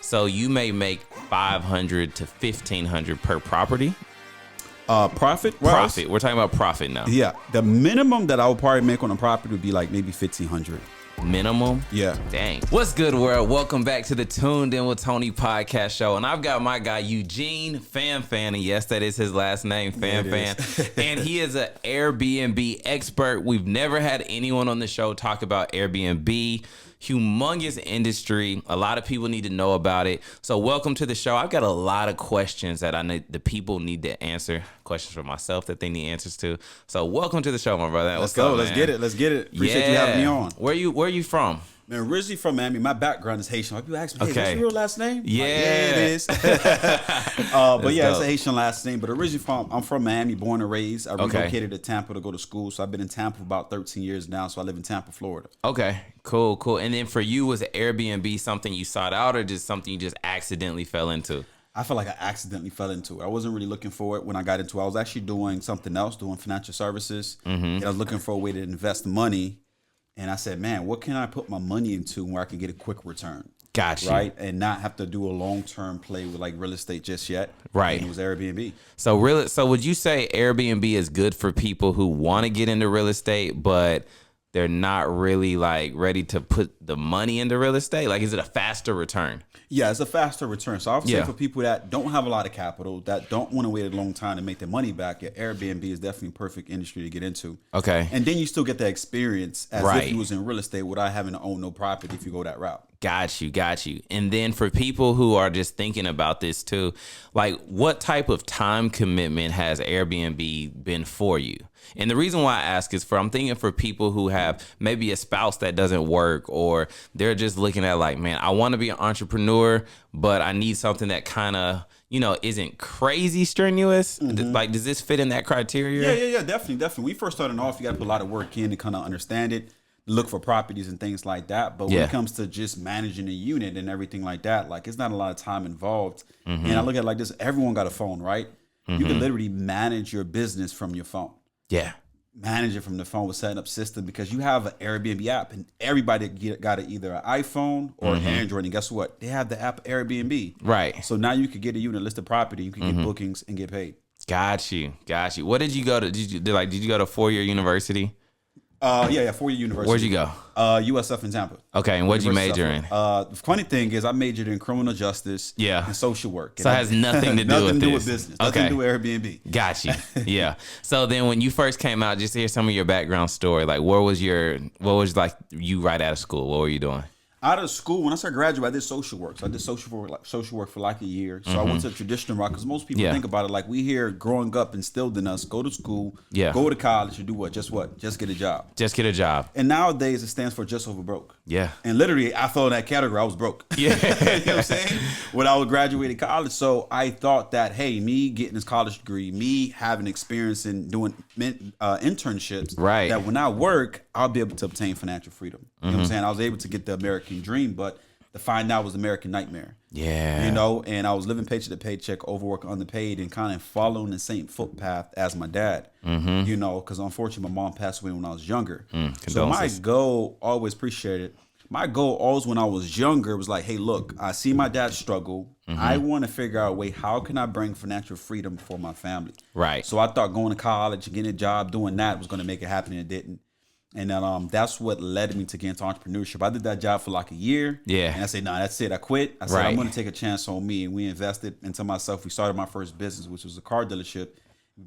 So you may make $500 to $1,500 per property. Profit? Profit. We're talking about profit now. Yeah. The minimum that I would probably make on a property would be like maybe $1,500. Minimum? Yeah. Dang. What's good, world? Welcome back to the Tuned In with Tony podcast show. And I've got my guy, Eugene Fanfan. And yes, that is his last name, Fanfan. And he is an Airbnb expert. We've never had anyone on the show talk about Airbnb. Humongous industry. A lot of people need to know about it. So welcome to the show. I've got a lot of questions that the people need to answer. Questions for myself that they need answers to. So welcome to the show, my brother. Let's go. Let's get it. Appreciate you having me on. Where you from? Man, originally from Miami. My background is Haitian. Like, people ask me, hey, what's your real last name? Yeah. Like, yeah, it is. But yeah, it's a Haitian last name. But originally I'm from Miami, born and raised. I relocated to Tampa to go to school. So I've been in Tampa for about 13 years now. So I live in Tampa, Florida. Okay, cool. And then for you, was Airbnb something you sought out or just something you just accidentally fell into? I feel like I accidentally fell into it. I wasn't really looking for it when I got into it. I was actually doing something else, doing financial services. And I was looking for a way to invest money. And I said, man, what can I put my money into where I can get a quick return? Gotcha. Right? And not have to do a long-term play with like real estate just yet. Right. And it was Airbnb. So would you say Airbnb is good for people who want to get into real estate, but they're not really like ready to put the money into real estate? Like, is it a faster return? Yeah, it's a faster return. So I would say for people that don't have a lot of capital, that don't want to wait a long time to make their money back, yeah, Airbnb is definitely a perfect industry to get into. Okay. And then you still get that experience as if you was in real estate without having to own no property if you go that route. Got you. And then for people who are just thinking about this too, like what type of time commitment has Airbnb been for you? And the reason why I ask is I'm thinking for people who have maybe a spouse that doesn't work, or they're just looking at like, man, I want to be an entrepreneur, but I need something that kind of, isn't crazy strenuous. Like, does this fit in that criteria? Yeah, definitely. When we first started off, you got to put a lot of work in to kind of understand it, look for properties and things like that. But when it comes to just managing a unit and everything like that, like, it's not a lot of time involved. And I look at it like this: everyone got a phone, right? You can literally manage your business from your phone. Yeah. Manage it from the phone with setting up system, because you have an Airbnb app and everybody got either an iPhone or an Android. And guess what? They have the app Airbnb. Right. So now you could get a unit, list of property, you can get bookings and get paid. Got you. What did you go to? Did you go to 4-year university? 4-year university. Where'd you go? USF in Tampa. Okay, and what'd you major in? The funny thing is I majored in criminal justice and social work. So it has nothing to do with business. Nothing to do with Airbnb. Got you. Yeah. So then when you first came out, just to hear some of your background story, like what was like you right out of school? What were you doing? Out of school, when I started graduating, I did social work. So I did social work for like a year. So I went to the traditional route, because most people think about it like we hear growing up instilled in us: go to school, go to college, and do what? Just get a job. Just get a job. And nowadays it stands for just over broke. Yeah. And literally, I fell in that category. I was broke. Yeah. You know what I'm saying? When I was graduating college, so I thought that, hey, me getting this college degree, me having experience in doing internships, that when I work, I'll be able to obtain financial freedom. You know what I'm saying? I was able to get the American dream, but to find out was the American nightmare. Yeah. And I was living paycheck to paycheck, overworked, underpaid, and kind of following the same footpath as my dad. Because unfortunately my mom passed away when I was younger. So my goal, always appreciated, my goal always when I was younger was like, hey, look, I see my dad struggle. I want to figure out a way, how can I bring financial freedom for my family? Right. So I thought going to college, getting a job, doing that was going to make it happen, and it didn't. And then that's what led me to get into entrepreneurship. I did that job for like a year. Yeah. And I said, nah, that's it. I quit. I said, I'm going to take a chance on me. And we invested into myself. We started my first business, which was a car dealership.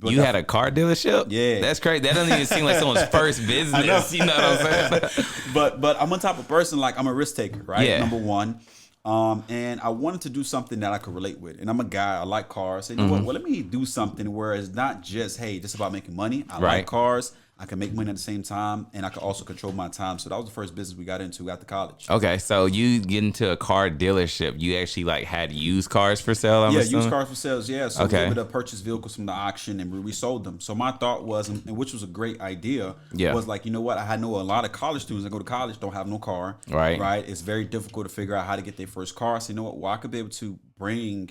You had a car dealership? Yeah. That's crazy. That doesn't even seem like someone's first business. You know what I'm saying? But I'm a type of person, like, I'm a risk taker, right? Yeah. Number one. And I wanted to do something that I could relate with. And I'm a guy, I like cars. So, you know what? Well, let me do something where it's not just, hey, just about making money. I like cars. I can make money at the same time, and I can also control my time. So that was the first business we got into after college. Okay, so you get into a car dealership. You actually like had used cars for sale, I'm assuming? Used cars for sales, yeah. So we were able to purchase vehicles from the auction, and we resold them. So my thought was, and which was a great idea, was like, you know what? I know a lot of college students that go to college don't have no car. Right. It's very difficult to figure out how to get their first car. So you know what? Well, I could be able to bring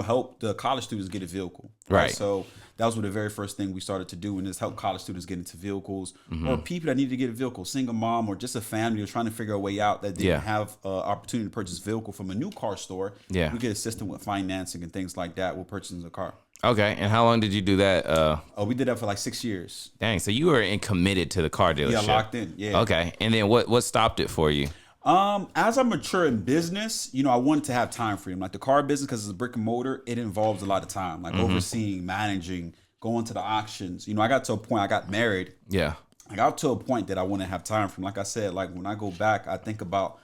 help the college students get a vehicle. Right. So that was the very first thing we started to do, and is help college students get into vehicles, or people that need to get a vehicle, single mom, or just a family who's trying to figure a way out that didn't have opportunity to purchase a vehicle from a new car store. Yeah. We could assist them with financing and things like that with purchasing a car. Okay, and how long did you do that? We did that for like 6 years. Dang, so you were committed to the car dealership. Yeah, locked in. Yeah. Okay, and then what stopped it for you? As I mature in business, I wanted to have time freedom. Like the car business, because it's a brick and mortar, it involves a lot of time, like overseeing, managing, going to the auctions. I got to a point, I got married. Yeah. I got to a point that I want to have time freedom. Like I said, like when I go back, I think about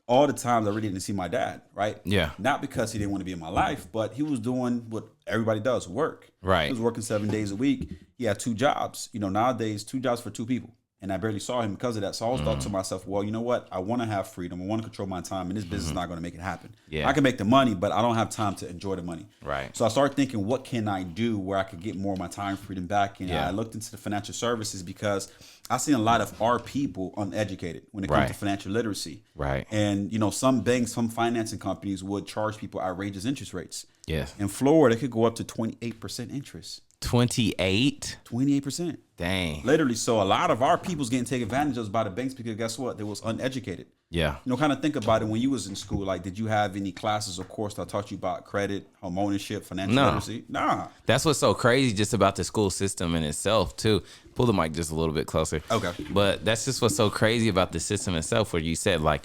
all the times I really didn't see my dad, right? Yeah. Not because he didn't want to be in my life, but he was doing what everybody does, work. Right. He was working 7 days a week. He had 2 jobs. Nowadays, 2 jobs for 2 people. And I barely saw him because of that. So I always thought to myself, well, you know what? I want to have freedom. I want to control my time. And this business is not going to make it happen. Yeah. I can make the money, but I don't have time to enjoy the money. Right. So I started thinking, what can I do where I could get more of my time freedom back? And I looked into the financial services because I seen a lot of our people uneducated when it comes to financial literacy. Right. And, some banks, some financing companies would charge people outrageous interest rates. Yes. In Florida, it could go up to 28% interest. 28%. Dang. Literally. So a lot of our people's getting taken advantage of by the banks because guess what? They was uneducated. Yeah. Kind of think about it. When you was in school, like, did you have any classes or course that taught you about credit, home ownership, financial literacy? Nah. That's what's so crazy just about the school system in itself too. Pull the mic just a little bit closer. Okay. But that's just what's so crazy about the system itself, where you said, like,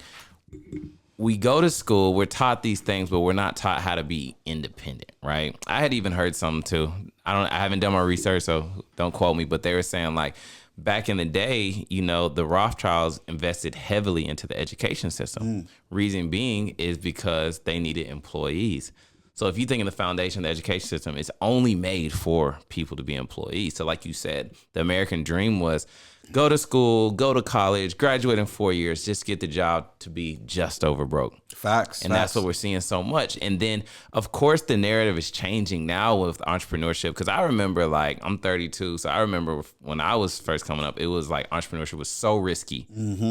we go to school, we're taught these things, but we're not taught how to be independent, right? I had even heard something too. I haven't done my research, so don't quote me, but they were saying, like, back in the day, the Rothschilds invested heavily into the education system. Reason being is because they needed employees. So if you think in the foundation of the education system, it's only made for people to be employees. So like you said, the American dream was go to school, go to college, graduate in 4 years, just get the job to be just over broke. Facts. And that's what we're seeing so much. And then, of course, the narrative is changing now with entrepreneurship. Because I remember, like, I'm 32, so I remember when I was first coming up, it was like entrepreneurship was so risky.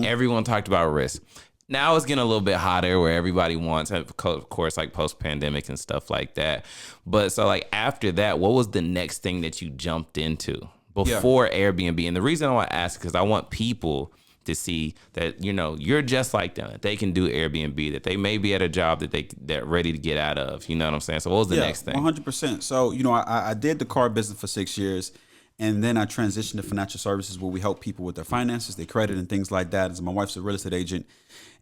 Everyone talked about risk. Now it's getting a little bit hotter where everybody wants, of course, like post-pandemic and stuff like that. But so, like, after that, what was the next thing that you jumped into before Airbnb? And the reason I want to ask is because I want people to see that, you're just like them, that they can do Airbnb, that they may be at a job that they're ready to get out of. You know what I'm saying? So what was the next thing? 100%. So, I did the car business for 6 years. And then I transitioned to financial services where we help people with their finances, their credit, and things like that. As my wife's a real estate agent.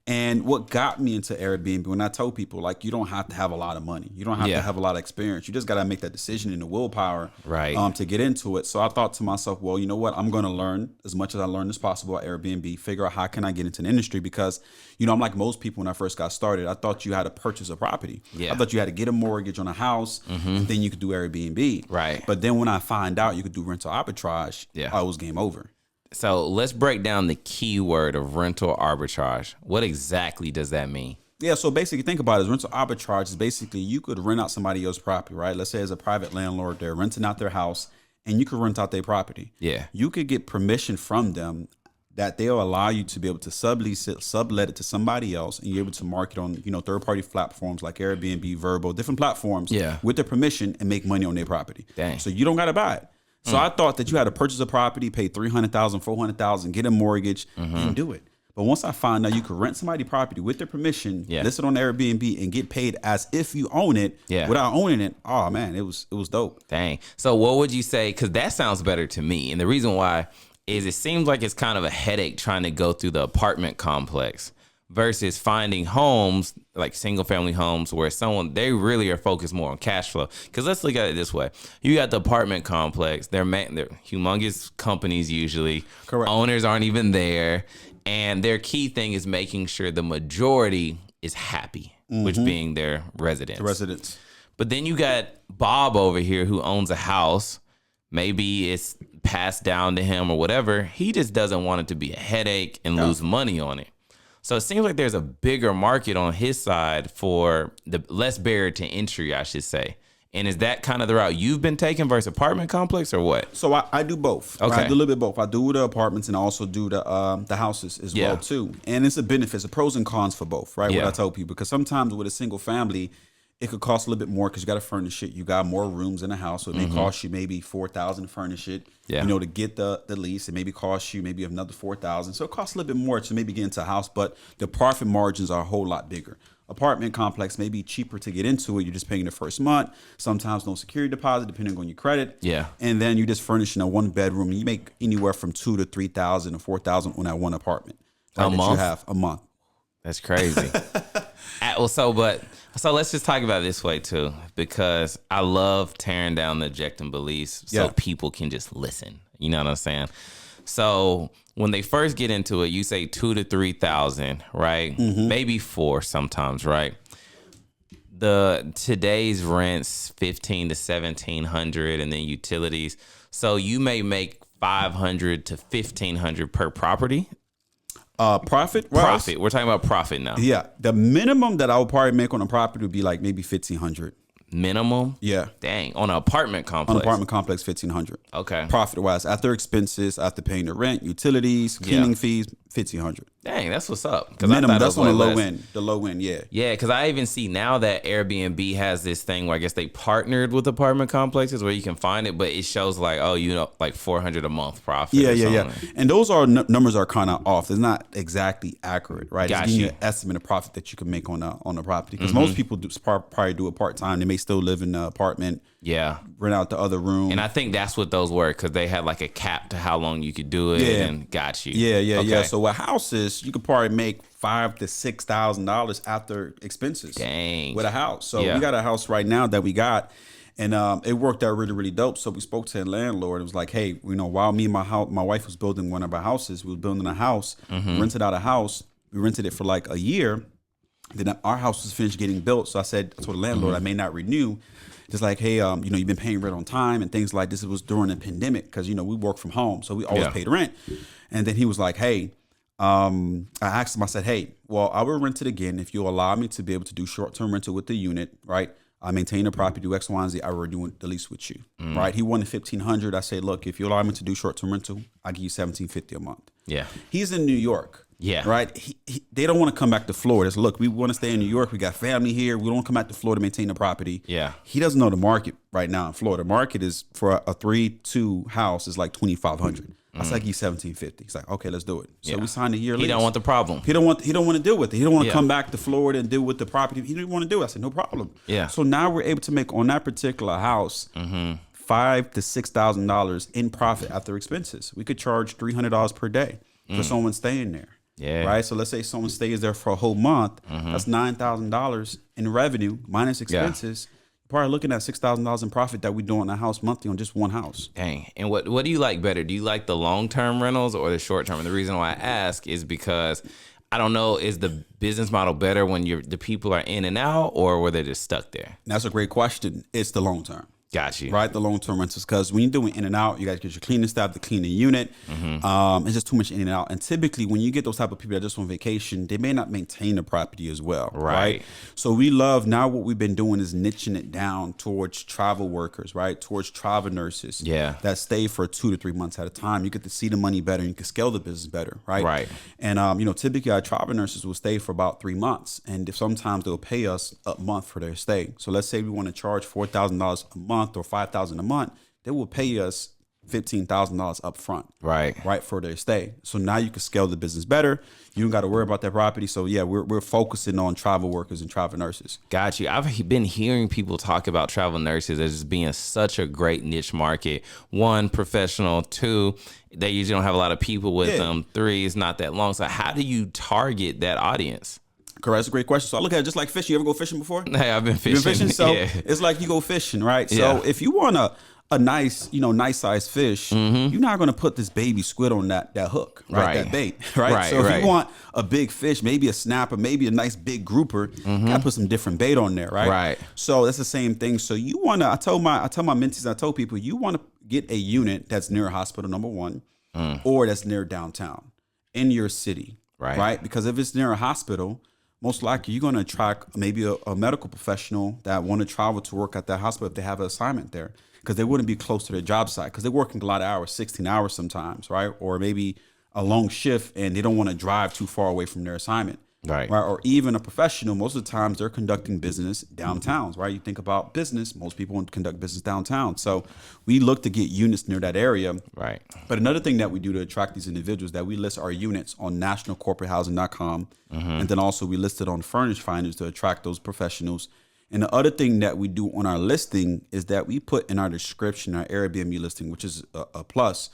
And what got me into Airbnb, when I told people, like, you don't have to have a lot of money. You don't have to have a lot of experience. You just got to make that decision and the willpower to get into it. So I thought to myself, well, you know what? I'm going to learn as much as I learned as possible at Airbnb, figure out how can I get into the industry because, I'm like most people when I first got started. I thought you had to purchase a property. Yeah. I thought you had to get a mortgage on a house and then you could do Airbnb. Right. But then when I find out you could do rental arbitrage, it was game over. So let's break down the key word of rental arbitrage. What exactly does that mean? Yeah, so basically think about it. Rental arbitrage is basically you could rent out somebody else's property, right? Let's say as a private landlord, they're renting out their house and you could rent out their property. Yeah. You could get permission from them that they'll allow you to be able to sublease it, sublet it to somebody else, and you're able to market on, third-party platforms like Airbnb, Vrbo, different platforms with their permission and make money on their property. Dang. So you don't got to buy it. So I thought that you had to purchase a property, pay $300,000, $400,000, get a mortgage, and do it. But once I found out you could rent somebody's property with their permission, list it on Airbnb, and get paid as if you own it without owning it, oh man, it was dope. Dang. So what would you say? Because that sounds better to me, and the reason why is it seems like it's kind of a headache trying to go through the apartment complex versus finding homes like single family homes where they really are focused more on cash flow. Because let's look at it this way. You got the apartment complex. They're humongous companies usually. Correct. Owners aren't even there. And their key thing is making sure the majority is happy, which being their residents. The residents. But then you got Bob over here who owns a house. Maybe it's passed down to him or whatever. He just doesn't want it to be a headache and lose money on it. So it seems like there's a bigger market on his side for the less barrier to entry, I should say. And is that kind of the route you've been taking versus apartment complex or what? So I do both. Okay. Right? I do a little bit of both. I do the apartments and I also do the houses as well too. And it's a benefit, it's a pros and cons for both, right? What I tell people, because sometimes with a single family, it could cost a little bit more because you got to furnish it. You got more rooms in the house, so it may cost you maybe $4,000 to furnish it. Yeah. To get the lease, it maybe cost you maybe another $4,000. So it costs a little bit more to maybe get into a house, but the profit margins are a whole lot bigger. Apartment complex may be cheaper to get into it. You're just paying the first month. Sometimes no security deposit, depending on your credit. Yeah. And then you just furnishing a 1 bedroom. You make anywhere from $2,000 to $3,000 or $4,000 on that one apartment. A month? You have a month. That's crazy. So let's just talk about it this way too, because I love tearing down the objecting beliefs so people can just listen. You know what I'm saying? So when they first get into it, you say 2,000 to 3,000, right? Maybe 4 sometimes, right? Today's rents 1,500 to 1,700, and then utilities. So you may make 500 to 1,500 per property. Profit? Profit. We're talking about profit now. Yeah. The minimum that I would probably make on a property would be like maybe 1,500. Minimum? Yeah. Dang. On an apartment complex? On an apartment complex, 1,500. Okay. Profit-wise, after expenses, after paying the rent, utilities, cleaning fees, 1,500. Dang, that's what's up. Minimum, that's on the low end. The low end, yeah. Yeah, because I even see now that Airbnb has this thing where I guess they partnered with apartment complexes where you can find it, but it shows like, like $400 a month profit. Yeah. And those numbers are kind of off. It's not exactly accurate, right? It's giving you an estimate of profit that you can make on a property. Because most people probably do it part-time. They may still live in the apartment. Yeah. Rent out the other room. And I think that's what those were, because they had like a cap to how long you could do it. Yeah. And got you. Yeah. So with houses, you could probably make $5,000 to $6,000 after expenses. Dang. With a house. So we got a house right now that we got, and it worked out really, really dope. So we spoke to the landlord. It was like, hey, while me and my wife was building one of our houses, we were building a house, rented out a house. We rented it for like a year. Then our house was finished getting built. So I told the landlord I may not renew. Just like, hey, you've been paying rent on time and things like this. It was during the pandemic because, we work from home. So we always paid rent. And then he was like, hey, I asked him, I said, hey, well, I will rent it again if you allow me to be able to do short-term rental with the unit, right? I maintain the property, do X, Y, and Z. I will do the lease with you, right? He wanted $1,500. I said, look, if you allow me to do short-term rental, I'll give you $1,750 a month. Yeah. He's in New York. Yeah. Right. They don't want to come back to Florida. So look, we want to stay in New York. We got family here. We don't come back to Florida to maintain the property. Yeah. He doesn't know the market right now in Florida. The market is for a 3-2 house is like $2,500. I said, like, you $1,750. He's like, okay, let's do it. So we signed a year lease. He don't want the problem. He don't want to deal with it. He don't want to come back to Florida and deal with the property. He didn't want to do it. I said, no problem. Yeah. So now we're able to make on that particular house $5,000 to $6,000 in profit after expenses. We could charge $300 per day for someone staying there. Yeah. Right. So let's say someone stays there for a whole month. That's $9,000 in revenue minus expenses. You're probably looking at $6,000 in profit that we do in a house monthly on just one house. Dang. And what do you like better? Do you like the long-term rentals or the short-term? And the reason why I ask is because I don't know, is the business model better when the people are in and out, or were they just stuck there? That's a great question. It's the long term. Got you. Right, the long-term rentals, because when you're doing in and out, you got to get your cleaning staff to clean the unit. It's just too much in and out. And typically, when you get those type of people that are just on vacation, they may not maintain the property as well. Right. So we love, now what we've been doing is niching it down towards travel workers, right? Towards travel nurses. Yeah. That stay for 2 to 3 months at a time. You get to see the money better. And you can scale the business better. Right. And typically our travel nurses will stay for about 3 months, and sometimes they'll pay us a month for their stay. So let's say we want to charge $4,000 a month or $5,000 a month, they will pay us $15,000 up front. Right, for their stay. So now you can scale the business better. You don't got to worry about that property. So yeah, we're focusing on travel workers and travel nurses. Got you. I've been hearing people talk about travel nurses as being such a great niche market. 1, professional. 2, they usually don't have a lot of people with them. 3, it's not that long. So how do you target that audience? Correct. That's a great question. So I look at it just like fishing. You ever go fishing before? Hey, I've been fishing. You've been fishing? So it's like you go fishing, right? So if you want a nice, nice sized fish, you're not going to put this baby squid on that hook, right? That bait, right? So if you want a big fish, maybe a snapper, maybe a nice big grouper, you got to put some different bait on there, right? So that's the same thing. So you want to, I tell my mentees, I tell people, you want to get a unit that's near a hospital, number 1, or that's near downtown in your city, right? Because if it's near a hospital, most likely you're going to attract maybe a medical professional that want to travel to work at that hospital if they have an assignment there, because they wouldn't be close to their job site because they're working a lot of hours, 16 hours sometimes, right? Or maybe a long shift and they don't want to drive too far away from their assignment. Right. Or even a professional, most of the times they're conducting business downtowns, right? You think about business, most people want to conduct business downtown. So we look to get units near that area. Right. But another thing that we do to attract these individuals is that we list our units on nationalcorporatehousing.com. And then also we list it on Furnish Finders to attract those professionals. And the other thing that we do on our listing is that we put in our description, our Airbnb listing, which is a plus,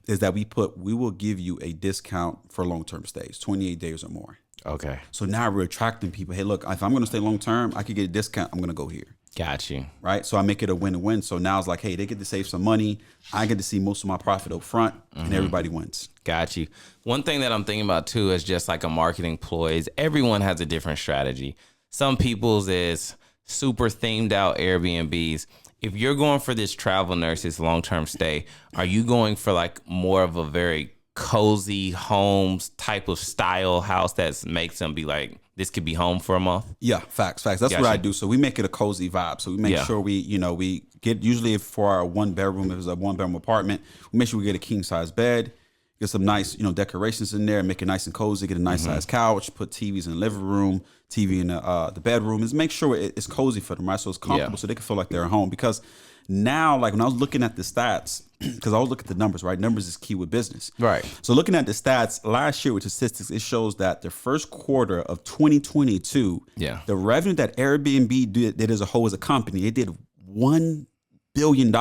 is that we will give you a discount for long-term stays, 28 days or more. Okay. So now we're attracting people. Hey, look, if I'm going to stay long term, I could get a discount. I'm going to go here. Got you. Right. So I make it a win-win. So now it's like, hey, they get to save some money. I get to see most of my profit up front, and everybody wins. Got you. One thing that I'm thinking about too is just like a marketing ploy is everyone has a different strategy. Some people's is super themed out Airbnbs. If you're going for this travel nurse's long-term stay, are you going for like more of a very cozy homes type of style house that makes them be like, this could be home for a month? Yeah, facts. That's what I do. So we make it a cozy vibe. So we make sure we get, usually for our one bedroom, if it's a 1-bedroom apartment, we make sure we get a king size bed, get some nice, decorations in there, make it nice and cozy, get a nice size couch, put TVs in the living room, TV in the bedroom, is make sure it's cozy for them, right? So it's comfortable so they can feel like they're at home. Because now, like when I was looking at the stats, because I was looking at the numbers, right? Numbers is key with business. Right. So looking at the stats last year with statistics, it shows that the first quarter of 2022, the revenue that Airbnb did as a whole as a company, it did $1 billion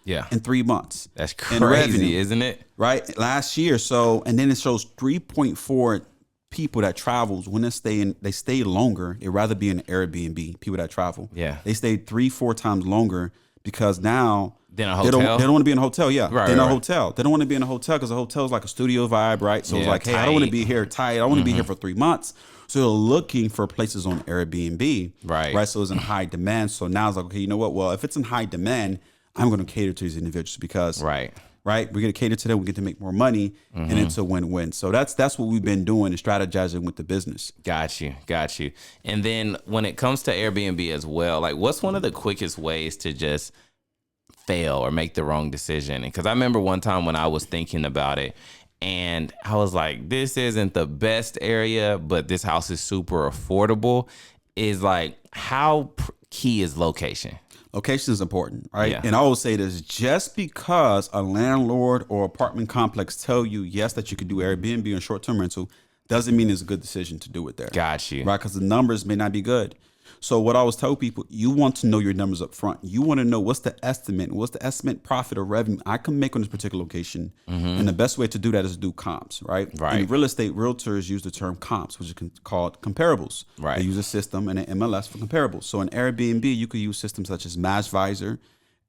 in 3 months. That's crazy, isn't it? Right. Last year. So, and then it shows 3.4 people that travels when they stay longer. It'd rather be in Airbnb, people that travel. Yeah. They stayed 3-4 times longer because now Then a hotel. they don't want to be in a hotel. Yeah. Right, They're in a right. hotel. They don't want to be in a hotel because a hotel is like a studio vibe, right? So it's like, hey, tight. I don't want to be here tight. I want to be here for 3 months. So they're looking for places on Airbnb. Right. So it's in high demand. So now it's like, okay, you know what? Well, if it's in high demand, I'm going to cater to these individuals because right, we're going to cater to them. We get to make more money, and it's a win-win. So that's what we've been doing and strategizing with the business. Got you. And then when it comes to Airbnb as well, like what's one of the quickest ways to just fail or make the wrong decision? Because I remember one time when I was thinking about it, and I was like, this isn't the best area, but this house is super affordable. Is like, how key is location? Location is important, right? Yeah. And I always say this, just because a landlord or apartment complex tell you, yes, that you could do Airbnb and short-term rental, doesn't mean it's a good decision to do it there. Got you. Right? Because the numbers may not be good. So what I always tell people, you want to know your numbers up front. You want to know what's the estimate profit or revenue I can make on this particular location. And the best way to do that is to do comps, right? In real estate, realtors use the term comps, which is called comparables. Right. They use a system and an MLS for comparables. So in Airbnb, you could use systems such as Matchvisor.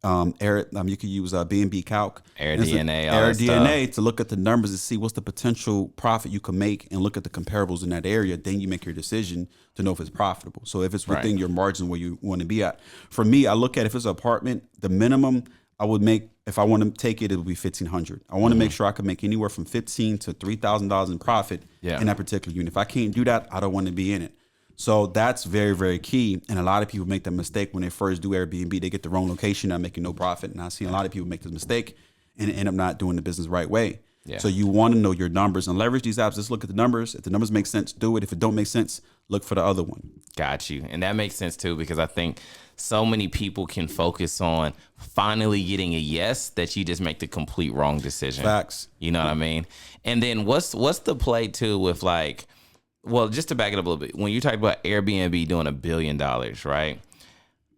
You could use B&B Calc, AirDNA to look at the numbers and see what's the potential profit you can make, and look at the comparables in that area. Then you make your decision to know if it's profitable. So if it's within your margin where you want to be at. For me, I look at if it's an apartment, the minimum I would make if I want to take it, it would be $1,500. I want to make sure I can make anywhere from $1,500 to $3,000 in profit in that particular unit. If I can't do that, I don't want to be in it. So that's very, very key. And a lot of people make that mistake when they first do Airbnb. They get the wrong location, not making no profit. And I see a lot of people make this mistake and end up not doing the business the right way. Yeah. So you want to know your numbers and leverage these apps. Just look at the numbers. If the numbers make sense, do it. If it don't make sense, look for the other one. Got you. And that makes sense too, because I think so many people can focus on finally getting a yes that you just make the complete wrong decision. Facts. You know what I mean? And then what's the play too with like, well, just to back it up a little bit, when you talk about Airbnb doing $1 billion, right?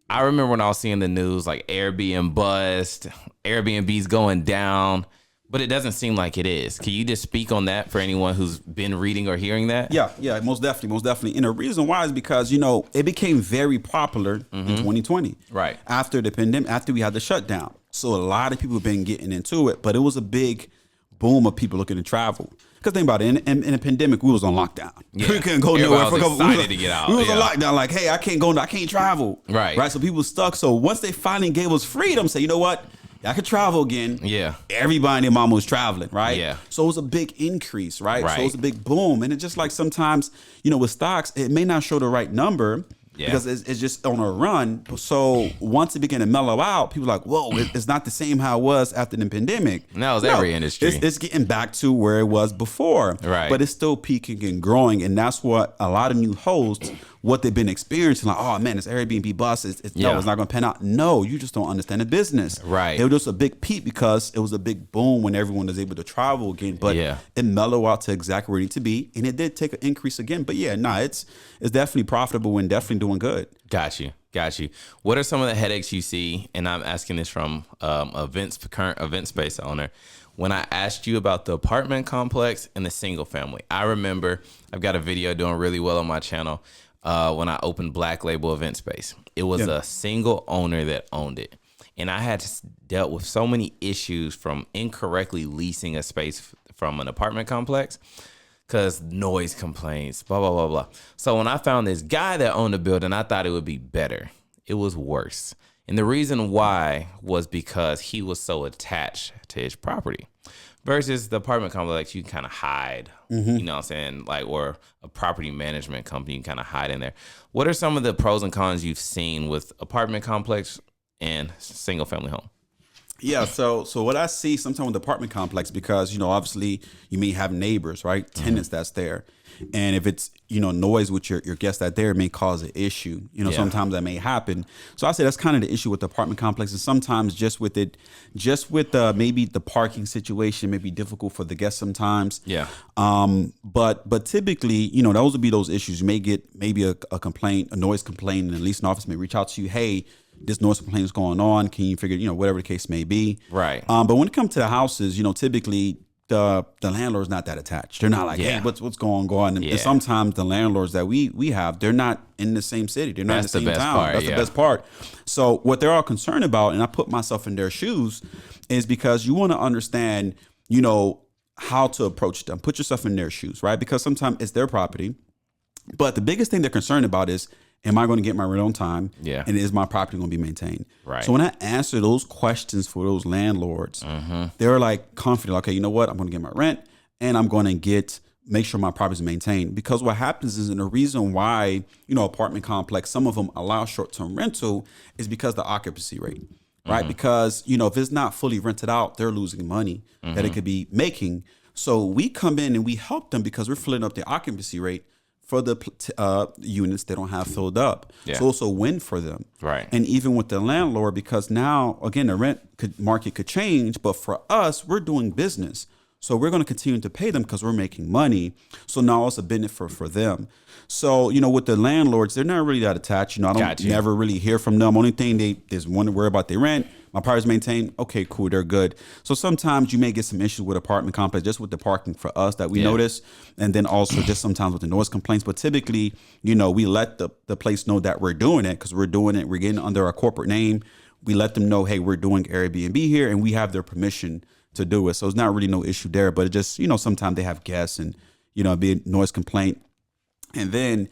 I remember when I was seeing the news, like Airbnb bust, Airbnb's going down, but it doesn't seem like it is. Can you just speak on that for anyone who's been reading or hearing that? Yeah, most definitely. And the reason why is because, it became very popular in 2020. Right. After the pandemic, after we had the shutdown. So a lot of people have been getting into it, but it was a big boom of people looking to travel. Because think about it, in the pandemic, we was on lockdown. Yeah. We couldn't go nowhere for a couple weeks. To get out. We was on lockdown, like, hey, I can't travel. Right. So people stuck. So once they finally gave us freedom, say, you know what? I could travel again. Yeah. Everybody and their mama was traveling, right? Yeah. So it was a big increase, right? So it was a big boom. And it's just like sometimes, with stocks, it may not show the right number. because it's just on a run. So once it began to mellow out, people are like, whoa, it's not the same how it was after the pandemic. That was every industry. It's getting back to where it was before. Right. But it's still peaking and growing. And that's what a lot of new hosts, what they've been experiencing, like, oh man, it's Airbnb bust. No, it's not going to pan out. No, you just don't understand the business. Right. It was just a big peak because it was a big boom when everyone was able to travel again. But it mellowed out to exactly where it needed to be. And it did take an increase again. But it's definitely profitable and definitely doing good. Got you. What are some of the headaches you see? And I'm asking this from current event space owner. When I asked you about the apartment complex and the single family, I remember I've got a video doing really well on my channel when I opened Black Label Event Space. It was a single owner that owned it. And I had dealt with so many issues from incorrectly leasing a space from an apartment complex because noise complaints, blah, blah, blah, blah. So when I found this guy that owned the building, I thought it would be better. It was worse. And the reason why was because he was so attached to his property. Versus the apartment complex, you can kind of hide, you know what I'm saying? Like, or a property management company, you can kind of hide in there. What are some of the pros and cons you've seen with apartment complex and single family home? Yeah, so what I see sometimes with the apartment complex, because, obviously you may have neighbors, right? Tenants that's there. And if it's, noise with your guests that there, it may cause an issue. Sometimes that may happen. So I say that's kind of the issue with the apartment complex. And sometimes just with maybe the parking situation may be difficult for the guests sometimes. Yeah. But typically, those would be those issues. You may get maybe a complaint, a noise complaint, and the leasing office may reach out to you. Hey, this noise complaint is going on. Can you figure, whatever the case may be. Right. But when it comes to the houses, typically the landlord's not that attached. They're not like, hey, what's going on? And sometimes the landlords that we have, they're not in the same city. They're not in the same town. That's the best part. So what they're all concerned about, and I put myself in their shoes, is because you want to understand, how to approach them. Put yourself in their shoes, right? Because sometimes it's their property. But the biggest thing they're concerned about is, am I going to get my rent on time? Yeah. And is my property going to be maintained? Right. So when I answer those questions for those landlords, they're like confident. Okay, you know what? I'm going to get my rent, and I'm going to make sure my property is maintained. Because what happens is, and the reason why apartment complex, some of them allow short-term rental, is because the occupancy rate, right? Because if it's not fully rented out, they're losing money that it could be making. So we come in and we help them because we're filling up the occupancy rate for the units they don't have filled up. Yeah. So it's a win for them. Right. And even with the landlord, because now, again, the market could change, but for us, we're doing business. So we're going to continue to pay them because we're making money. So now it's a benefit for them. So, with the landlords, they're not really that attached. I don't never really hear from them. Only thing they is want to worry about their rent. My property's maintained. Okay, cool. They're good. So sometimes you may get some issues with apartment complex, just with the parking for us that we notice. And then also just sometimes with the noise complaints. But typically, we let the place know that we're doing it because we're doing it. We're getting under our corporate name. We let them know, hey, we're doing Airbnb here, and we have their permission to do it. So it's not really no issue there. But it just, sometimes they have guests and, be a noise complaint. And then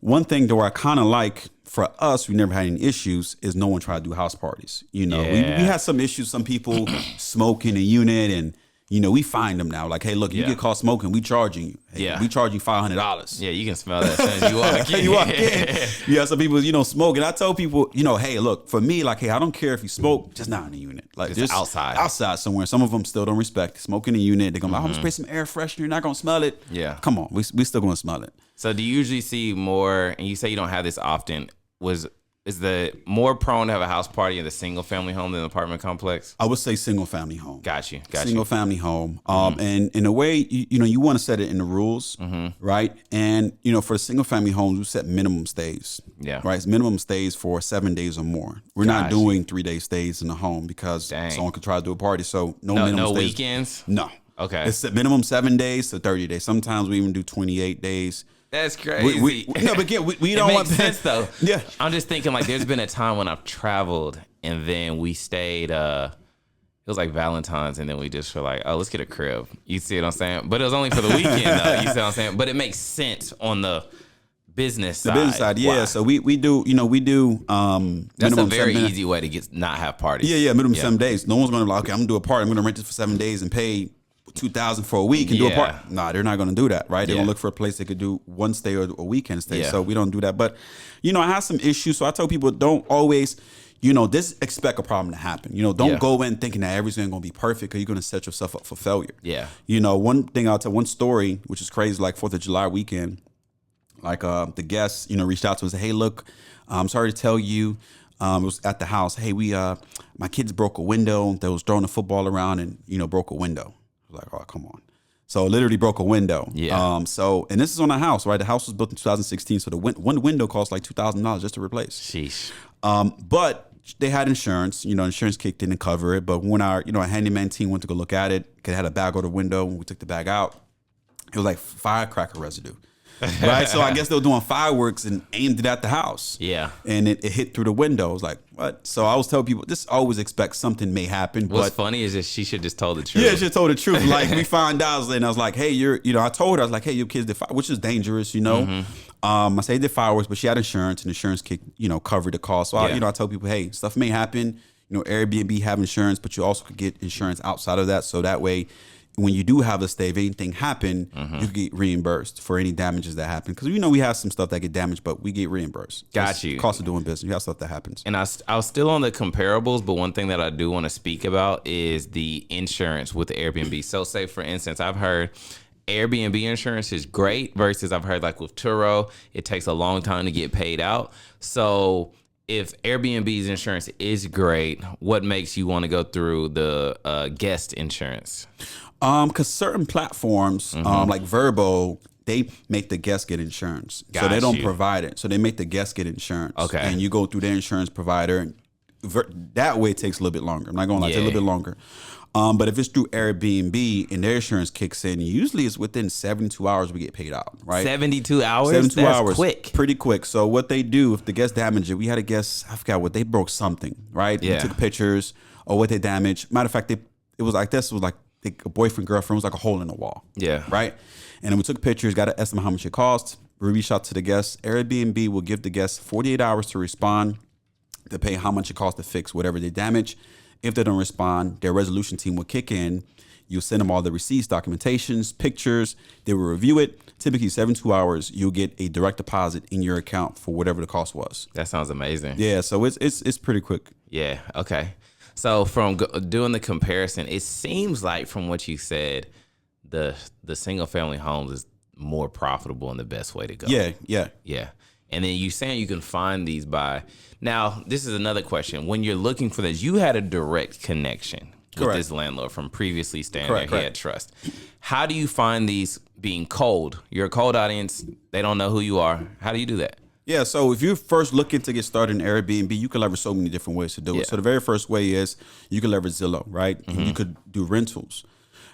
one thing that I kind of like for us, we never had any issues, is no one tried to do house parties. We had some issues, some people smoking a unit, and we find them now. Like, hey, look, you get caught smoking, we charging you. Hey, we charge you $500. Yeah, you can smell that as soon as you walk in. You walk in. Yeah, some people, smoke. And I tell people, hey, look, for me, like, hey, I don't care if you smoke, just not in the unit. Like, just outside somewhere. Some of them still don't respect smoking in the unit. They're going to be like, I'm going to spray some air freshener. You're not going to smell it. Yeah. Come on. We still going to smell it. So do you usually see more, and you say you don't have this often, is the more prone to have a house party in the single family home than the apartment complex? I would say single family home. Got you. Single family home. And in a way, you want to set it in the rules, right? And, for the single family homes, we set minimum stays. Yeah. Right? It's minimum stays for 7 days or more. We're not doing 3-day stays in the home because someone could try to do a party. So no minimum stays. Weekends? No. Okay. It's a minimum 7 days to 30 days. Sometimes we even do 28 days. That's crazy. No, but again, we don't want sense though. Yeah, I'm just thinking like there's been a time when I've traveled and then we stayed. It was like Valentine's, and then we just were like, oh, let's get a crib. You see what I'm saying? But it was only for the weekend though. You see what I'm saying? But it makes sense on the business side. The business side, yeah. Wow. So we do. That's a very easy way to not have parties. Yeah, minimum 7 days. No one's gonna be like, okay, I'm gonna do a party. I'm gonna rent it for 7 days and pay $2,000 for a week and do a part. Nah, they're not going to do that, right? They're going to look for a place they could do one stay or a weekend stay. So we don't do that. But, I have some issues. So I tell people, don't always, just expect a problem to happen. Don't go in thinking that everything's going to be perfect, because you're going to set yourself up for failure. Yeah. One thing I'll tell, one story, which is crazy, like 4th of July weekend, like the guests, reached out to us and said, hey, look, I'm sorry to tell you, it was at the house. Hey, my kids broke a window. They was throwing a football around and, broke a window. I was like, oh, come on. So literally broke a window. Yeah. And this is on a house, right? The house was built in 2016. So the one window cost like $2,000 just to replace. Sheesh. But they had insurance, insurance kicked in and cover it. But when our handyman team went to go look at it, it had a bag on the window. When we took the bag out, it was like firecracker residue. Right. So I guess they were doing fireworks and aimed it at the house. Yeah. And it hit through the window. I was like, what? So I was telling people, just always expect something may happen. What's funny is that she should just told the truth. Yeah, she just told the truth. Like we found out, and I was like, hey, I told her, I was like, hey, your kids did fireworks, which is dangerous, I say they did fireworks, but she had insurance, and insurance covered the cost. So I tell people, hey, stuff may happen. Airbnb have insurance, but you also could get insurance outside of that. So that way, when you do have a stay, if anything happen, you get reimbursed for any damages that happen. Because we have some stuff that get damaged, but we get reimbursed. Got you. Cost of doing business. You have stuff that happens. And I was still on the comparables, but one thing that I do want to speak about is the insurance with the Airbnb. So say, for instance, I've heard Airbnb insurance is great versus I've heard like with Turo, it takes a long time to get paid out. So if Airbnb's insurance is great, what makes you want to go through the guest insurance? Because certain platforms, like Verbo, they make the guest get insurance. So they don't provide it. So they make the guest get insurance. Okay. And you go through their insurance provider. That way it takes a little bit longer. I'm not going to lie, it takes a little bit longer. But if it's through Airbnb and their insurance kicks in, usually it's within 72 hours we get paid out, right? 72 hours? 72 That's hours. Quick. Pretty quick. So what they do, if the guest damaged it, we had a guest, I forgot what, they broke something, right? Yeah. They took pictures of what they damaged. Matter of fact, it was like this. It was like a boyfriend, girlfriend, was like a hole in the wall. Yeah. Right? And then we took pictures, got to estimate how much it cost. We reached out to the guest. Airbnb will give the guest 48 hours to respond, to pay how much it costs to fix whatever they damage. If they don't respond, their resolution team will kick in. You'll send them all the receipts, documentations, pictures. They will review it. Typically 72 hours, you'll get a direct deposit in your account for whatever the cost was. That sounds amazing. Yeah, so it's pretty quick. Yeah, okay. So from doing the comparison, it seems like from what you said, the single family homes is more profitable and the best way to go. Yeah. And then you saying you can find these by. Now, this is another question. When you're looking for this, you had a direct connection with this landlord from previously staying there. He had trust. How do you find these being cold? You're a cold audience. They don't know who you are. How do you do that? Yeah, so if you're first looking to get started in Airbnb, you can leverage so many different ways to do it. So the very first way is you can leverage Zillow, right? And you could do rentals.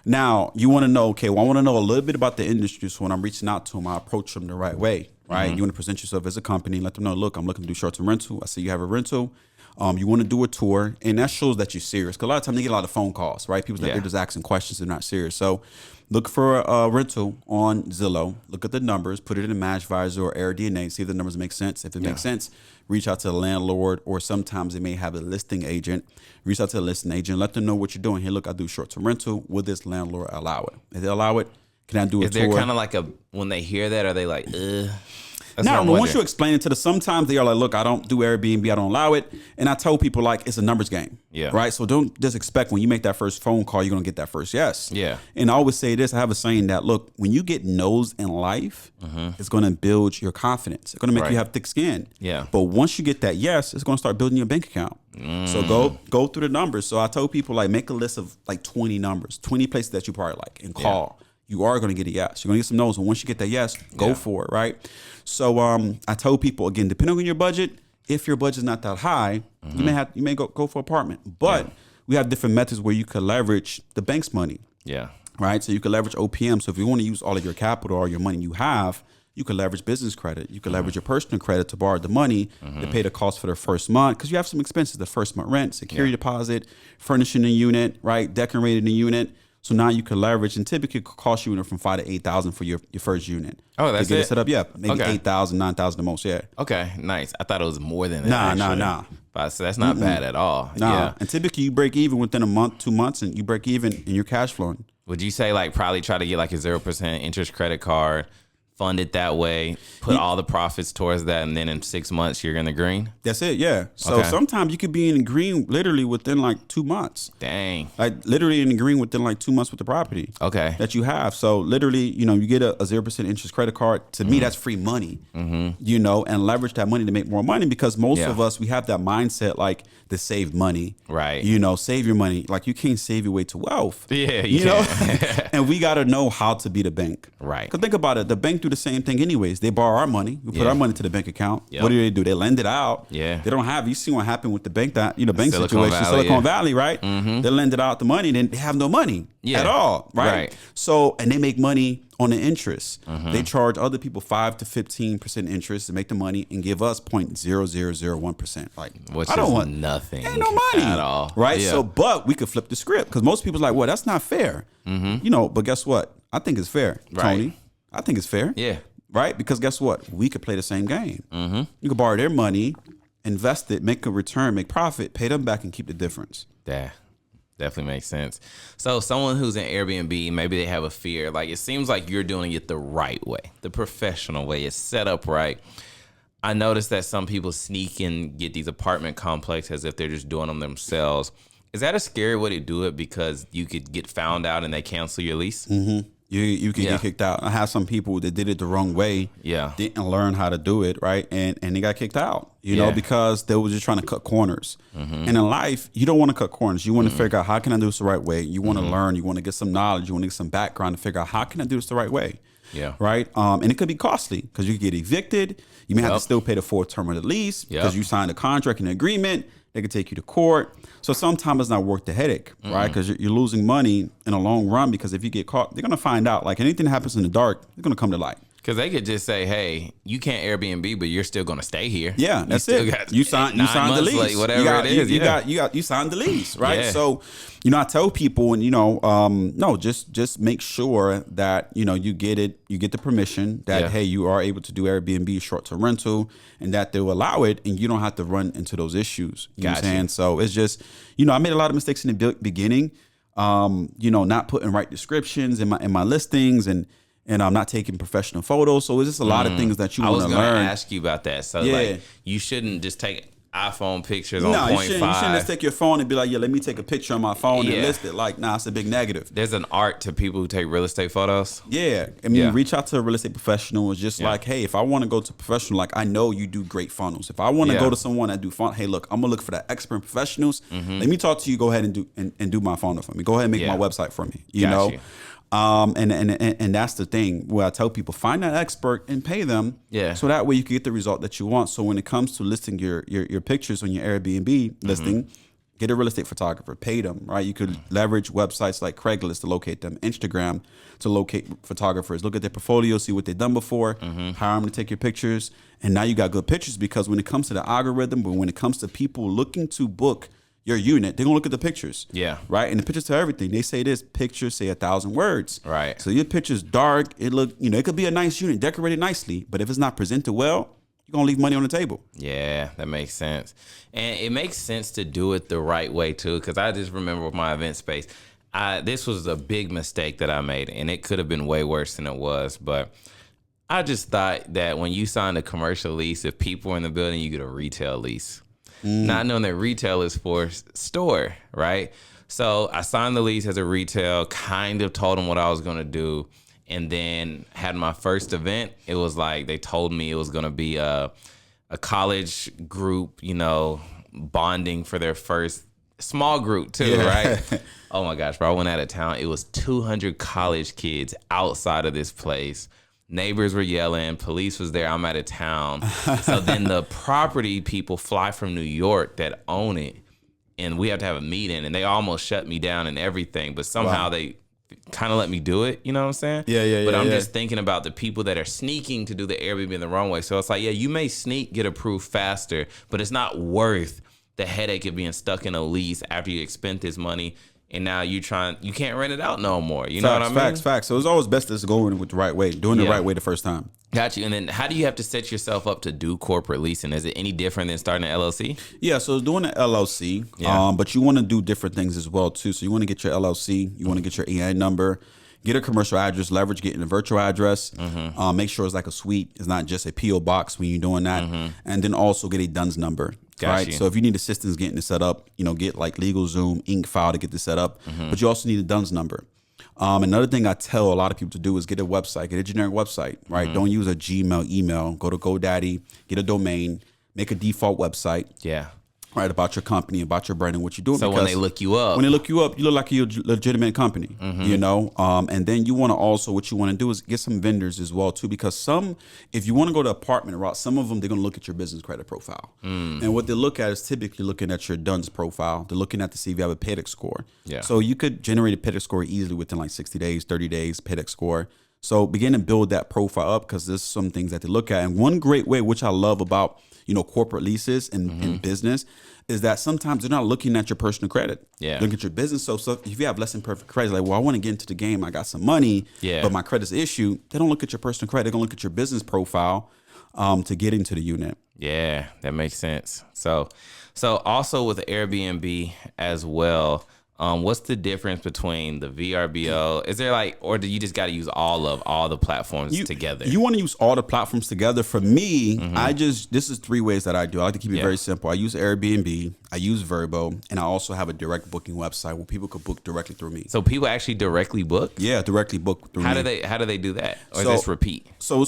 Now, you want to know, okay, well, I want to know a little bit about the industry. So when I'm reaching out to them, I approach them the right way, right? You want to present yourself as a company, let them know, look, I'm looking to do short-term rental. I see you have a rental. You want to do a tour, and that shows that you're serious. Because a lot of times they get a lot of phone calls, right? People they're just asking questions, they're not serious. So look for a rental on Zillow. Look at the numbers, put it in a Match Visor or AirDNA, see if the numbers make sense. If it makes sense, reach out to the landlord, or sometimes they may have a listing agent. Reach out to the listing agent, let them know what you're doing. Hey, look, I do short-term rental. Will this landlord allow it? If they allow it, can I do a tour? Is there kind of like when they hear that, are they like, ugh? No, once you explain it to them, sometimes they are like, look, I don't do Airbnb, I don't allow it. And I tell people, like, it's a numbers game. Yeah. Right? So don't just expect when you make that first phone call, you're going to get that first yes. Yeah. And I always say this, I have a saying that, look, when you get no's in life, it's going to build your confidence. It's going to make you have thick skin. Yeah. But once you get that yes, it's going to start building your bank account. So go through the numbers. So I tell people, like, make a list of like 20 numbers, 20 places that you probably like, and call. You are going to get a yes. You're going to get some no's. And once you get that yes, go for it, right? So I tell people, again, depending on your budget, if your budget's not that high, you may go for apartment. But we have different methods where you could leverage the bank's money. Yeah. Right? So you can leverage OPM. So if you want to use all of your capital or your money you have, you can leverage business credit. You can leverage your personal credit to borrow the money to pay the cost for the first month. Because you have some expenses, the first month rent, security deposit, furnishing the unit, right? Decorating the unit. So now you can leverage, and typically it could cost you from $5,000 to $8,000 for your first unit. Oh, that's to get it? it set up. Yeah, maybe $8,000, $9,000 the most. Yeah. Okay, nice. I thought it was more than that. Nah. But so that's not bad at all. Nah. Yeah. And typically you break even within a month, 2 months, and you break even and you're cash flowing. Would you say like probably try to get like a 0% interest credit card, fund it that way, put all the profits towards that, and then in 6 months you're in the green? That's it, yeah. So sometimes you could be in the green literally within like 2 months. Dang. Like literally in the green within like 2 months with the property. Okay. That you have. So literally, you know, you get a 0% interest credit card. To me, that's free money, you know, and leverage that money to make more money, because most of us, we have that mindset like to save money. Right. You know, save your money. Like you can't save your way to wealth. Yeah, you know? And we got to know how to be the bank. Right. Because think about it. The bank do the same thing anyways. They borrow our money. We put our money to the bank account. What do? They lend it out. Yeah. They don't have, you see what happened with the bank, that, you know, bank Silicon situation, Valley, Silicon Valley, right? They lend it out the money, then they have no money at all, right? So, and they make money on the interest. They charge other people 5 to 15% interest to make the money and give us 0.0001%. Like, which I don't want nothing. Ain't no money at all. Right. So, but we could flip the script, because most people's like, well, that's not fair. You know, but guess what? I think it's fair, Tony. I think it's fair. Yeah. Right? Because guess what? We could play the same game. You could borrow their money, invest it, make a return, make profit, pay them back, and keep the difference. Yeah, definitely makes sense. So someone who's in Airbnb, maybe they have a fear. Like, it seems like you're doing it the right way, the professional way. It's set up right. I noticed that some people sneak and get these apartment complexes as if they're just doing them themselves. Is that a scary way to do it, because you could get found out and they cancel your lease? You could get kicked out. I have some people that did it the wrong way. Didn't learn how to do it, right? And they got kicked out, you know, because they were just trying to cut corners. And in life, you don't want to cut corners. You want to figure out, how can I do this the right way? You want to learn. You want to get some knowledge. You want to get some background to figure out, how can I do this the right way? Right. And it could be costly, because you could get evicted. You may have to still pay the full term of the lease because you signed a contract and an agreement. They could take you to court. So sometimes it's not worth the headache, right? Because you're losing money in the long run, because if you get caught, they're going to find out. Like, anything that happens in the dark, it's going to come to light. Because they could just say, hey, you can't Airbnb, but you're still going to stay here. Yeah, that's it. You signed the lease. Like, whatever it is. You signed the lease, right? So, you know, I tell people, and, you know, no, just make sure that, you know, you get the permission that, hey, you are able to do Airbnb short-term rental, and that they'll allow it, and you don't have to run into those issues. You know what I'm saying? So it's just, you know, I made a lot of mistakes in the beginning, you know, not putting right descriptions in my listings, and I'm not taking professional photos. So it's just a lot of things that you want to learn. I was going to ask you about that. So like, you shouldn't just take iPhone pictures on 0.5. You shouldn't just take your phone and be like, let me take a picture on my phone and list it. Like, it's a big negative. There's an art to people who take real estate photos. Yeah. I mean, reach out to a real estate professional. It's just like, hey, if I want to go to a professional, like, I know you do great funnels. If I want to go to someone that do funnels, hey, look, I'm going to look for the expert professionals. Let me talk to you. Go ahead and do my funnel for me. Go ahead and make my website for me. You know? And that's the thing where I tell people, find that expert and pay them. So that way you can get the result that you want. So when it comes to listing your pictures on your Airbnb listing, get a real estate photographer, pay them, right? You could leverage websites like Craigslist to locate them, Instagram to locate photographers, look at their portfolio, see what they've done before, hire them to take your pictures. And now you got good pictures, because when it comes to the algorithm, but when it comes to people looking to book your unit, they're gonna look at the pictures. Right. And the pictures tell everything. They say this, pictures say 1,000 words. Right. So your picture's dark, it could be a nice unit, decorated nicely, but if it's not presented well, you're gonna leave money on the table. Yeah, that makes sense. And it makes sense to do it the right way too, because I just remember with my event space, this was a big mistake that I made, and it could have been way worse than it was, but I just thought that when you sign a commercial lease, if people are in the building, you get a retail lease. Not knowing that retail is for store, right? So I signed the lease as a retail, kind of told them what I was going to do, and then had my first event. It was like they told me it was going to be a college group, you know, bonding for their first small group too, right? Oh my gosh, bro, I went out of town. It was 200 college kids outside of this place. Neighbors were yelling, police was there, I'm out of town. So then the property people fly from New York that own it, and we have to have a meeting, and they almost shut me down and everything, but somehow they kind of let me do it, you know what I'm saying? But I'm just thinking about the people that are sneaking to do the Airbnb in the wrong way. So it's like, you may sneak, get approved faster, but it's not worth the headache of being stuck in a lease after you spent this money. And now you can't rent it out no more. You know what I mean? Facts. So it's always best to go in with the right way, doing the right way the first time. Got you. And then how do you have to set yourself up to do corporate leasing? Is it any different than starting an LLC? Yeah, so it's doing an LLC, Yeah. but you want to do different things as well too. So you want to get your LLC, you want to get your EIN number, get a commercial address, leverage getting a virtual address, make sure it's like a suite. It's not just a PO box when you're doing that, and then also get a DUNS number. Right. So if you need assistance getting it set up, get like LegalZoom, Inc. file to get this set up, but you also need a DUNS number. Another thing I tell a lot of people to do is get a website, get a generic website, right? Don't use a Gmail email. Go to GoDaddy, get a domain, make a default website. Yeah. Right, about your company, about your brand and what you're doing. So when they look you up. you look like you're a legitimate company, and then you want to also, what you want to do is get some vendors as well too, because if you want to go the apartment route, some of them, they're going to look at your business credit profile. And what they look at is typically looking at your DUNS profile. They're looking at to see if you have a PEDX score. Yeah. So you could generate a PEDX score easily within like 60 days, 30 days, PEDX score. So begin to build that profile up, because there's some things that they look at. And one great way, which I love about corporate leases and business, is that sometimes they're not looking at your personal credit. Yeah. Look at your business. So if you have less than perfect credit, like, well, I want to get into the game. I got some money, but my credit's an issue. They don't look at your personal credit. They're going to look at your business profile to get into the unit. Yeah, that makes sense. So also with Airbnb as well, what's the difference between the VRBO? Is there or do you just got to use all the platforms together? You want to use all the platforms together. For me, this is 3 ways that I do. I like to keep it very simple. I use Airbnb, I use Verbo, and I also have a direct booking website where people could book directly through me. So people actually directly book? Yeah, directly book through me. How do they do that? Or is this repeat? So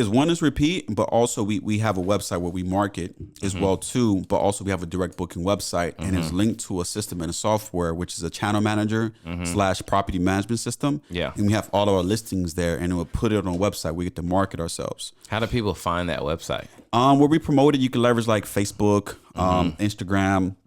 one is repeat, but also we have a website where we market as well too, but also we have a direct booking website, and it's linked to a system and a software, which is a channel manager / property management system. Yeah. And we have all of our listings there, and we'll put it on a website. We get to market ourselves. How do people find that website? Where we promote it, you can leverage like Facebook, Instagram,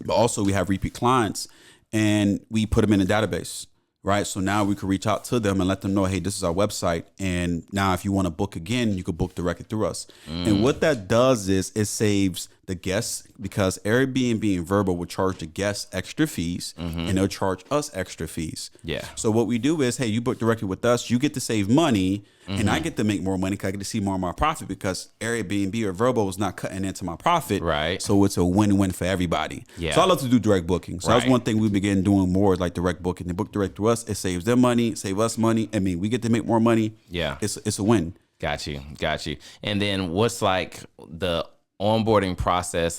but also we have repeat clients, and we put them in a database. Right. So now we can reach out to them and let them know, hey, this is our website. And now if you want to book again, you could book directly through us. And what that does is it saves the guests, because Airbnb and Verbo will charge the guests extra fees, and they'll charge us extra fees. Yeah. So what we do is, hey, you book directly with us, you get to save money, and I get to make more money because I get to see more of my profit, because Airbnb or Verbo is not cutting into my profit. Right. So it's a win-win for everybody. Yeah. So I love to do direct booking. So that's one thing we begin doing more, is like direct booking. They book direct through us. It saves them money, save us money. I mean, we get to make more money. Yeah. It's a win. Got you. And then what's like the onboarding process?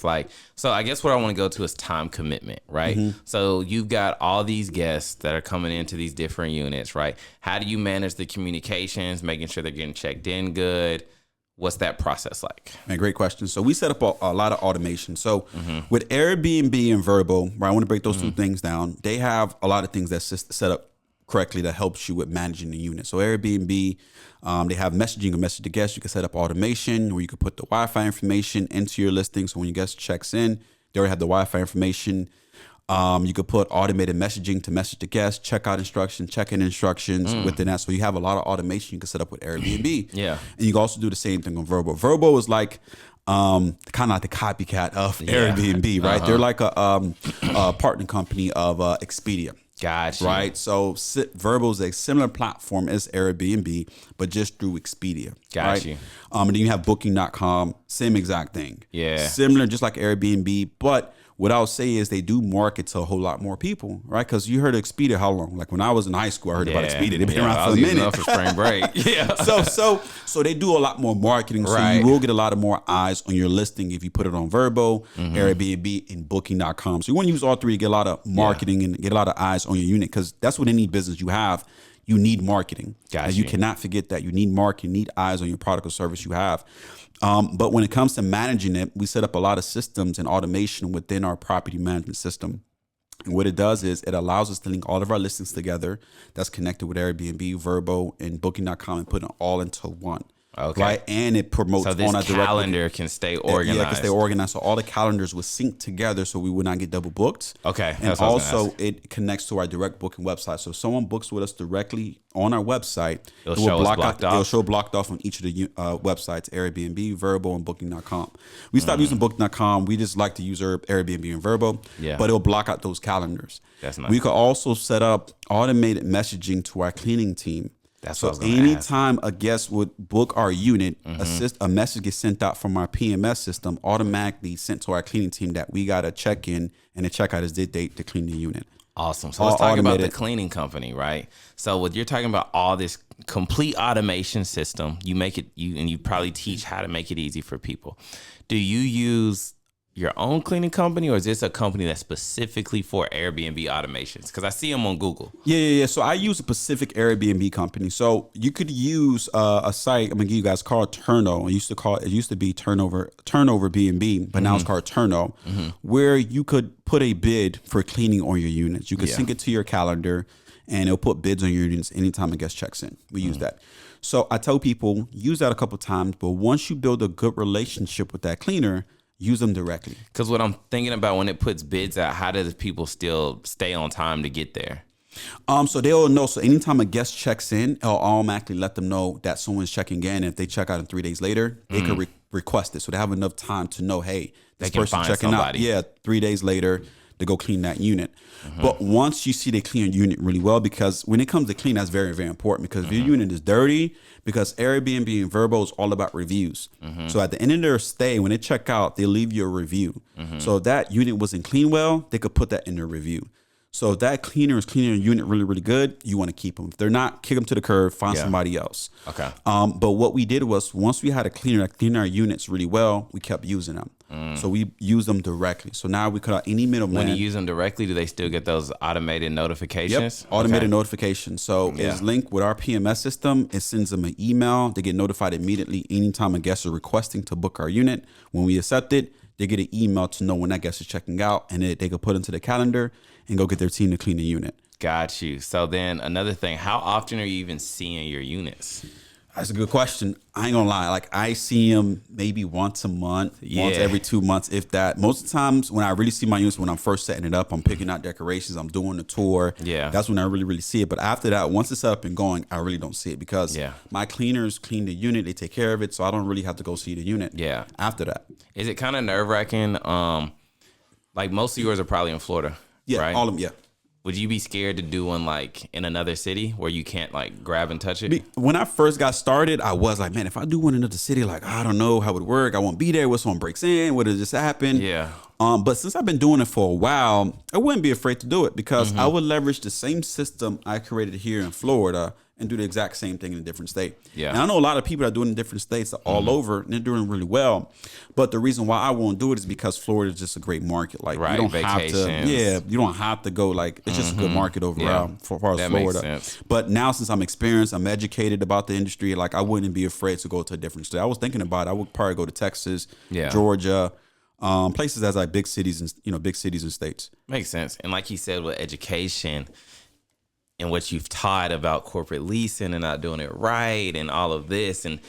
So I guess what I want to go to is time commitment, right? So you've got all these guests that are coming into these different units, right? How do you manage the communications, making sure they're getting checked in good? What's that process like? Man, great question. So we set up a lot of automation. So with Airbnb and Verbo, right, I want to break those 2 things down. They have a lot of things that's set up correctly that helps you with managing the unit. So Airbnb, they have messaging or message to guests. You can set up automation where you could put the Wi-Fi information into your listing. So when your guest checks in, they already have the Wi-Fi information. You could put automated messaging to message the guests, checkout instructions, check-in instructions within that. So you have a lot of automation you can set up with Airbnb. Yeah. And you can also do the same thing on Verbo. Verbo is like kind of like the copycat of Airbnb, right? They're like a partner company of Expedia. Gotcha. Right. So Verbo is a similar platform as Airbnb, but just through Expedia. Gotcha. Right? And then you have Booking.com, same exact thing. Yeah. Similar, just like Airbnb, but what I'll say is they do market to a whole lot more people, right? Because you heard of Expedia how long? Like when I was in high school, I heard about Expedia. They've been around for a minute. For spring break. Yeah. So they do a lot more marketing. So you will get a lot of more eyes on your listing if you put it on Verbo, Airbnb, and Booking.com. So you want to use all 3 to get a lot of marketing and get a lot of eyes on your unit, because that's what any business you have. You need marketing. Gotcha. You cannot forget that. You need marketing, you need eyes on your product or service you have. But when it comes to managing it, we set up a lot of systems and automation within our property management system. And what it does is it allows us to link all of our listings together that's connected with Airbnb, Verbo, and Booking.com, and put it all into one. Okay. Right. And it promotes so this on our direct calendar can stay organized. Yeah, it can stay organized. So all the calendars will sync together so we would not get double booked. Okay. And also it connects to our direct booking website. So if someone books with us directly on our website, it'll show blocked off on each of the websites, Airbnb, Verbo, and Booking.com. We stopped using Booking.com. We just like to use Airbnb and Verbo, but it'll block out those calendars. That's nice. We could also set up automated messaging to our cleaning team. That's so what I was gonna anytime a guest would book our unit, a message gets sent out from our PMS system, automatically sent to our cleaning team that we got to check in, and the checkout is this date to clean the unit. Awesome. So let's talk about the cleaning company, right? So what you're talking about, all this complete automation system, you make it, and you probably teach how to make it easy for people. Do you use your own cleaning company, or is this a company that's specifically for Airbnb automations? Because I see them on Google. Yeah. So I use a Pacific Airbnb company. So you could use a site. I'm gonna give you guys called Turno. It used to be Turnover BNB, but now it's called Turno, where you could put a bid for cleaning on your units. You could sync it to your calendar, and it'll put bids on your units anytime a guest checks in. We use that. So I tell people use that a couple times, but once you build a good relationship with that cleaner, use them directly. Because what I'm thinking about, when it puts bids out, how does people still stay on time to get there? So they'll know. So anytime a guest checks in, it'll automatically let them know that someone's checking in. And if they check out in 3 days later, they could request it. So they have enough time to know, hey, this person's checking out. Yeah, 3 days later to go clean that unit. But once you see they clean your unit really well, because when it comes to clean, that's very, very important. Because if your unit is dirty, because Airbnb and Vrbo is all about reviews. So at the end of their stay, when they check out, they leave you a review. So if that unit wasn't cleaned well, they could put that in their review. So if that cleaner is cleaning your unit really, really good, you want to keep them. If they're not, kick them to the curb, find somebody else. Okay. But what we did was, once we had a cleaner that cleaned our units really well, we kept using them. So we use them directly. So now we cut out any middleman. When you use them directly, do they still get those automated notifications? Yep, automated notifications. So it's linked with our PMS system. It sends them an email. They get notified immediately anytime a guest is requesting to book our unit. When we accept it, they get an email to know when that guest is checking out, and they can put into the calendar and go get their team to clean the unit. Got you. So then another thing, how often are you even seeing your units? That's a good question. I ain't gonna lie. Like, I see them maybe once a month, once every 2 months, if that. Most of the times when I really see my units, when I'm first setting it up, I'm picking out decorations, I'm doing the tour. Yeah. That's when I really, really see it. But after that, once it's up and going, I really don't see it, because my cleaners clean the unit, they take care of it, so I don't really have to go see the unit after that. Is it kind of nerve-wracking? Like, most of yours are probably in Florida, right? All of them, Would you be scared to do one like in another city where you can't like grab and touch it? When I first got started, I was like, man, if I do one in another city, like, I don't know how it would work. I won't be there. What, someone breaks in? What does this happen? Yeah. But since I've been doing it for a while, I wouldn't be afraid to do it, because I would leverage the same system I created here in Florida and do the exact same thing in a different state. Yeah. And I know a lot of people that are doing it in different states all over, and they're doing really well. But the reason why I won't do it is because Florida is just a great market. Like, you don't have to, you don't have to go, like, it's just a good market overall for far as Florida. Makes sense. But now, since I'm experienced, I'm educated about the industry, like, I wouldn't be afraid to go to a different state. I was thinking about it. I would probably go to Texas, Georgia, places as like big cities and big cities and states. Makes sense. And like you said, with education and what you've taught about corporate leasing and not doing it right and all of this and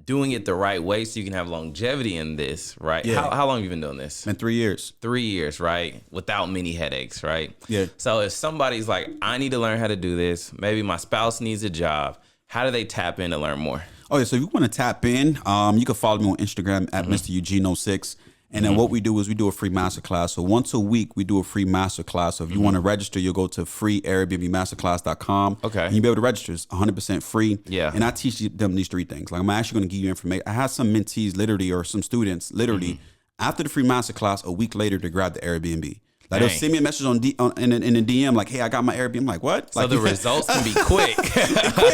doing it the right way so you can have longevity in this, right? Yeah. How long have you been doing this? Been 3 years. 3 years, right? Without many headaches, right? Yeah. So if somebody's like, I need to learn how to do this, maybe my spouse needs a job, how do they tap in to learn more? Okay, so if you want to tap in, you can follow me on Instagram at Mr. Eugene06. And then what we do is we do a free masterclass. So once a week, we do a free masterclass. So if you want to register, you'll go to freeairbnbmasterclass.com. Okay. And you'll be able to register. It's 100% free. Yeah. And I teach them these 3 things. Like, I'm actually going to give you information. I had some mentees literally, or some students literally, after the free masterclass, a week later, to grab the Airbnb. Like, they'll send me a message in the DM, like, hey, I got my Airbnb. I'm like, what? So the results can be quick.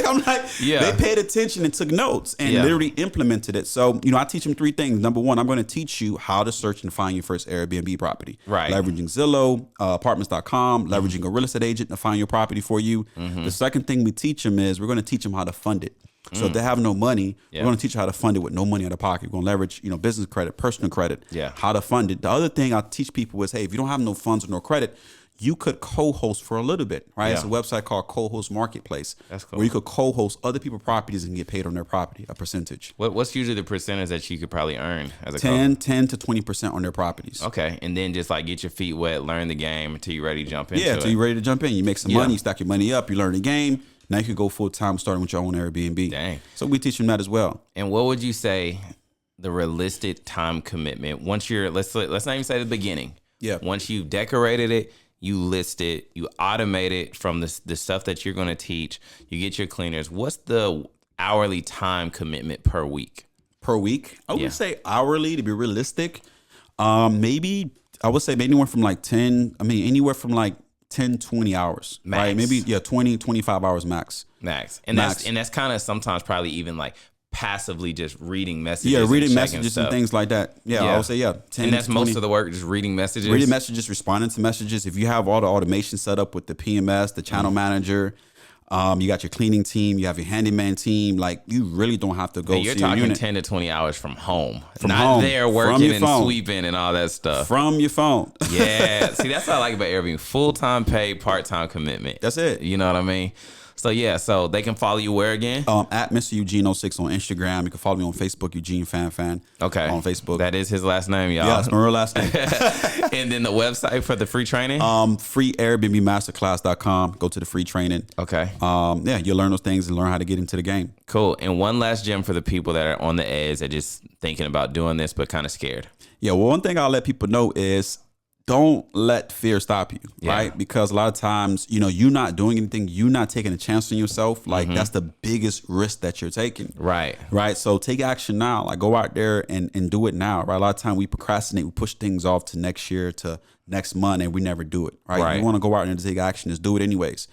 I'm like, they paid attention and took notes and literally implemented it. So, I teach them 3 things. Number 1, I'm going to teach you how to search and find your first Airbnb property. Right. Leveraging Zillow, apartments.com, leveraging a real estate agent to find your property for you. The second thing we teach them is we're going to teach them how to fund it. So if they have no money, we're going to teach you how to fund it with no money out of pocket. We're going to leverage, business credit, personal credit, how to fund it. The other thing I teach people is, hey, if you don't have no funds or no credit, you could co-host for a little bit, right? It's a website called Co-host Marketplace. That's cool. Where you could co-host other people's properties and get paid on their property, a percentage. What's usually the percentage that you could probably earn as a 10 to 20% on their properties. Okay. And then just like get your feet wet, learn the game until you're ready to jump into it. Yeah, until you're ready to jump in. You make some money, you stack your money up, you learn the game. Now you could go full time starting with your own Airbnb. Dang. So we teach them that as well. And what would you say the realistic time commitment once you're let's not even say the beginning. Yeah. Once you've decorated it, you list it, you automate it from the stuff that you're going to teach, you get your cleaners. What's the hourly time commitment per week? Per week? I would say hourly to be realistic. Maybe I would say anywhere from like 10, like 10, 20 hours. Max. Right? Maybe 20, 25 hours max. And that's kind of sometimes probably even like passively just reading messages. Yeah, reading messages and things like that. Yeah, I would say 10, and that's 20. Most of the work, just reading messages. Reading messages, responding to messages. If you have all the automation set up with the PMS, the channel manager, you got your cleaning team, you have your handyman team. Like, you really don't have to go. You're talking 10 to 20 hours from home, not home, there working and sweeping and all that stuff from your phone. Yeah, see, that's what I like about Airbnb: full-time paid, part-time commitment. That's it. You know what I mean? So so they can follow you where again? At Mr. Eugene 06 on Instagram. You can follow me on Facebook, Eugene Fanfan. Okay. On Facebook. That is his last name, y'all. Yeah, it's my real last name. And then the website for the free training? Free AirbnbMasterclass.com. Go to the free training. Okay. You'll learn those things and learn how to get into the game. Cool. And one last gem for the people that are on the edge that just thinking about doing this but kind of scared. Yeah, well, one thing I'll let people know is don't let fear stop you, right? Because a lot of times, you're not doing anything, you're not taking a chance on yourself. Like, that's the biggest risk that you're taking. Right. So take action now. Like, go out there and do it now, right? A lot of time we procrastinate, we push things off to next year, to next month, and we never do it, right? You want to go out and take action, just do it anyways,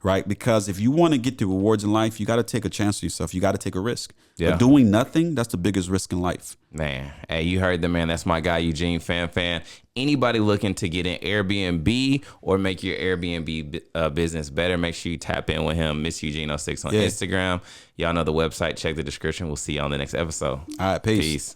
right? Because if you want to get the rewards in life, you got to take a chance on yourself. You got to take a risk. But doing nothing, that's the biggest risk in life. Man, hey, you heard the man. That's my guy, Eugene Fanfan. Anybody looking to get an Airbnb or make your Airbnb business better, make sure you tap in with him, Miss Eugene 06 on Instagram. Y'all know the website. Check the description. We'll see you on the next episode. All right, peace.